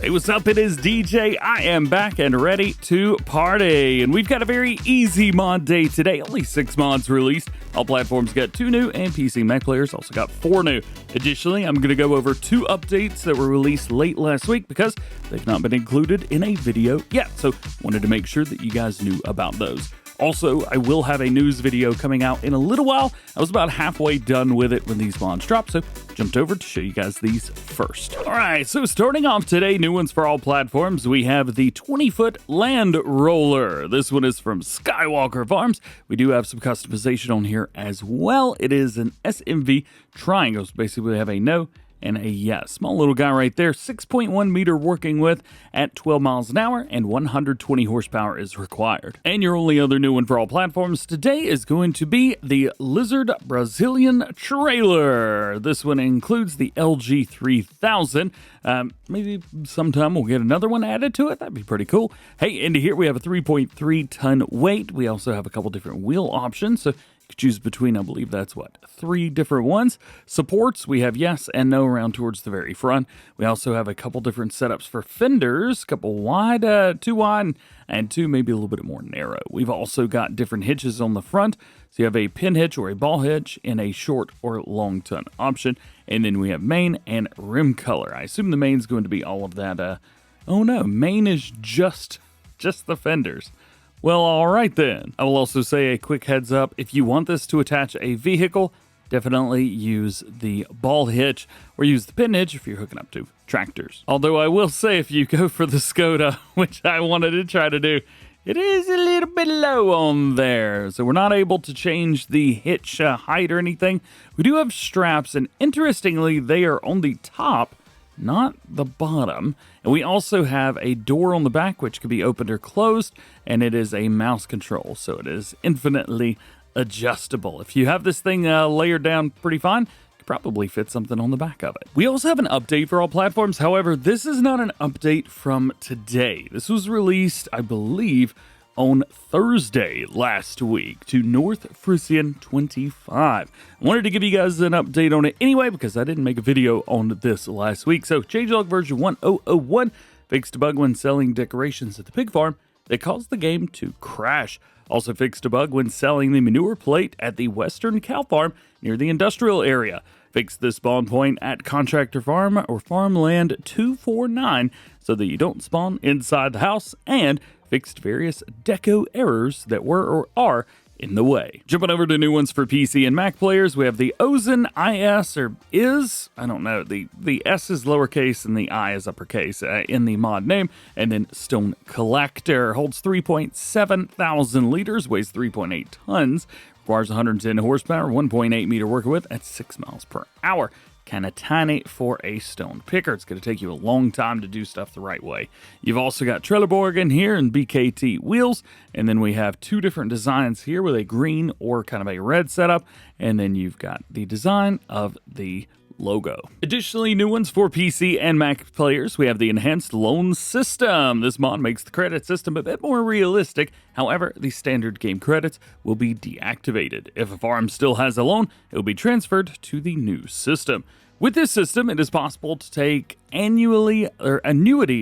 Hey, what's up? It is DJ. I am back and ready to party. And we've got a very easy mod day today. Only 6 mods released. All platforms got 2 new, and PC Mac players also got 4 new. Additionally, I'm going to go over 2 updates that were released late last week because they've not been included in a video yet. So wanted to make sure that you guys knew about those. Also, I will have a news video coming out in a little while. I was about halfway done with it when these mods dropped, so jumped over to show you guys these first. All right, so starting off today, new ones for all platforms, we have the 20-foot land roller. This one is from Skywalker Farms. We do have some customization on here as well. It is an SMV triangle, so basically we have a no and a yes. Small little guy right there, 6.1 meter working with at 12 miles an hour, and 120 horsepower is required. And your only other new one for all platforms today is going to be the Lizard Brazilian trailer. This one includes the LG 3000. Maybe sometime we'll get another one added to it. That'd be pretty cool. Hey, into here we have a 3.3 ton weight. We also have a couple different wheel options, so you could choose between, I believe that's 3 different ones. Supports, we have yes and no around towards the very front. We also have a couple different setups for fenders, a couple wide, 2 wide, and 2 maybe a little bit more narrow. We've also got different hitches on the front. So you have a pin hitch or a ball hitch in a short or long ton option. And then we have main and rim color. I assume the main's going to be all of that. Oh no, main is just the fenders. Well, all right then. I will also say a quick heads up. If you want this to attach a vehicle, definitely use the ball hitch or use the pin hitch if you're hooking up to tractors. Although I will say if you go for the Skoda, which I wanted to try to do, it is a little bit low on there. So we're not able to change the hitch height or anything. We do have straps, and interestingly, they are on the top, not the bottom. And we also have a door on the back which can be opened or closed, and it is a mouse control, so it is infinitely adjustable. If you have this thing layered down pretty fine, you could probably fit something on the back of it. We also have an update for all platforms. However, this is not an update from today. This was released, I believe, on Thursday last week to North Frisian 25. I wanted to give you guys an update on it anyway because I didn't make a video on this last week. So changelog version 1001 fixed a bug when selling decorations at the pig farm that caused the game to crash. Also fixed a bug when selling the manure plate at the western cow farm near the industrial area. Fixed the spawn point at Contractor Farm or Farmland 249 so that you don't spawn inside the house, and fixed various deco errors that were or are in the way. Jumping over to new ones for PC and Mac players, we have the Ozen IS, or is, I don't know, the S is lowercase and the I is uppercase in the mod name, and then Stone Collector. Holds 3.7 thousand liters, weighs 3.8 tons, requires 110 horsepower, 1.8 meter working width at 6 miles per hour. Kind of tiny for a stone picker. It's going to take you a long time to do stuff the right way. You've also got Trelleborg in here and BKT wheels, and then we have 2 different designs here with a green or kind of a red setup, and then you've got the design of the logo. Additionally, new ones for PC and Mac players, we have the enhanced loan system. This mod makes the credit system a bit more realistic. However, the standard game credits will be deactivated. If a farm still has a loan, it will be transferred to the new system. With this system, it is possible to take annuity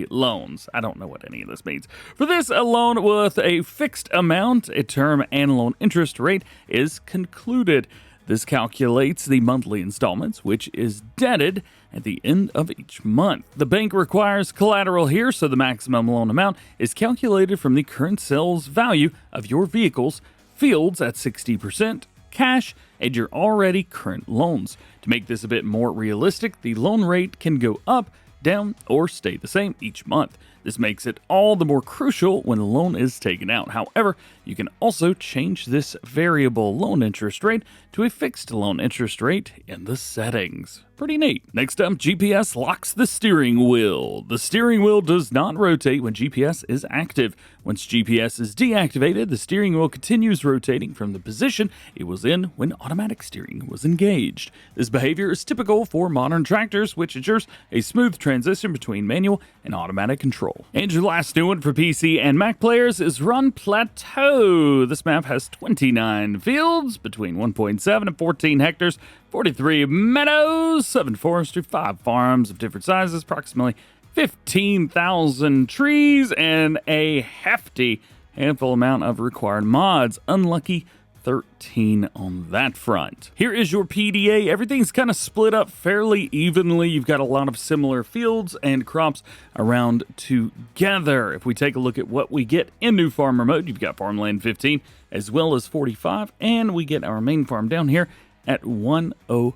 loans. I don't know what any of this means. For this, a loan with a fixed amount, a term, and loan interest rate is concluded. This calculates the monthly installments, which is debted at the end of each month. The bank requires collateral here, so the maximum loan amount is calculated from the current sales value of your vehicles, fields at 60%, cash, and your already current loans. To make this a bit more realistic, the loan rate can go up, down, or stay the same each month. This makes it all the more crucial when the loan is taken out. However, you can also change this variable loan interest rate to a fixed loan interest rate in the settings. Pretty neat. Next up, GPS locks the steering wheel. The steering wheel does not rotate when GPS is active. Once GPS is deactivated, the steering wheel continues rotating from the position it was in when automatic steering was engaged. This behavior is typical for modern tractors, which ensures a smooth transition between manual and automatic control. And your last new one for PC and Mac players is Rhönplateu. This map has 29 fields between 1.7 and 14 hectares, 43 meadows, 7 forestry, 5 farms of different sizes, approximately 15,000 trees, and a hefty handful amount of required mods. Unlucky 13 on that front. Here is your PDA. Everything's kind of split up fairly evenly. You've got a lot of similar fields and crops around together. If we take a look at what we get in new farmer mode, you've got farmland 15 as well as 45, and we get our main farm down here at 101.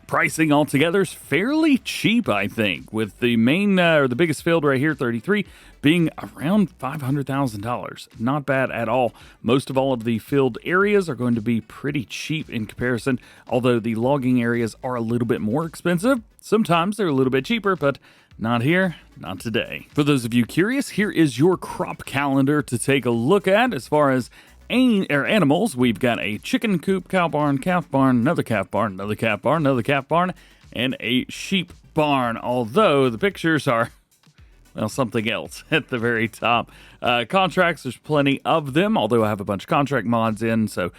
Pricing altogether is fairly cheap, I think, with the main or the biggest field right here, 33, being around $500,000. Not bad at all. Most of all of the field areas are going to be pretty cheap in comparison, although the logging areas are a little bit more expensive. Sometimes they're a little bit cheaper, but not here, not today. For those of you curious, here is your crop calendar to take a look at. As far as animals, we've got a chicken coop, cow barn, calf barn, another calf barn, another calf barn, another calf barn, and a sheep barn, although the pictures are, well, something else at the very top. Contracts, there's plenty of them, although I have a bunch of contract mods in, so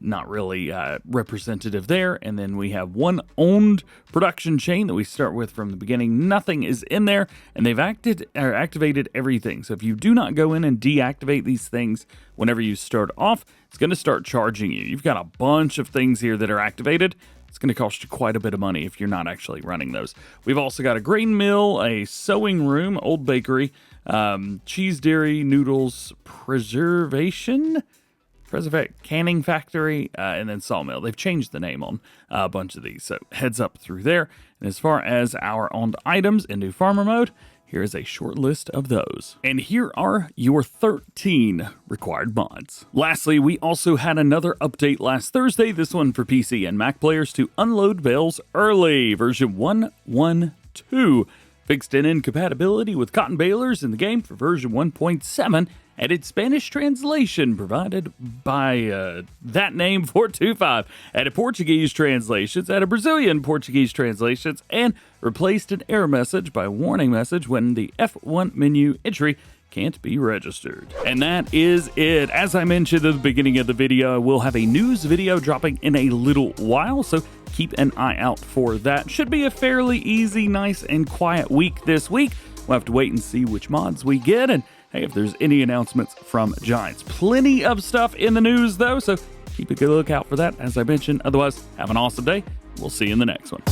not really representative there. And then we have one owned production chain that we start with from the beginning. Nothing is in there, and they've activated everything. So if you do not go in and deactivate these things whenever you start off, it's going to start charging you. You've got a bunch of things here that are activated. It's going to cost you quite a bit of money if you're not actually running those. We've also got a grain mill, a sewing room, old bakery, cheese dairy, noodles, canning factory, and then sawmill. They've changed the name on a bunch of these, so heads up through there. And as far as our owned items in new farmer mode, here is a short list of those. And here are your 13 required mods. Lastly, we also had another update last Thursday, this one for PC and Mac players, to unload Bales early. Version 1.1.2 fixed in incompatibility with cotton balers in the game for version 1.7, added Spanish translation provided by that name 425, added Portuguese translations, added Brazilian Portuguese translations, and replaced an error message by warning message when the F1 menu entry can't be registered. And that is it. As I mentioned at the beginning of the video, we'll have a news video dropping in a little while, so keep an eye out for that. Should be a fairly easy, nice, and quiet week this week. We'll have to wait and see which mods we get, and hey, if there's any announcements from Giants. Plenty of stuff in the news, though, so keep a good lookout for that, as I mentioned. Otherwise, have an awesome day. We'll see you in the next one.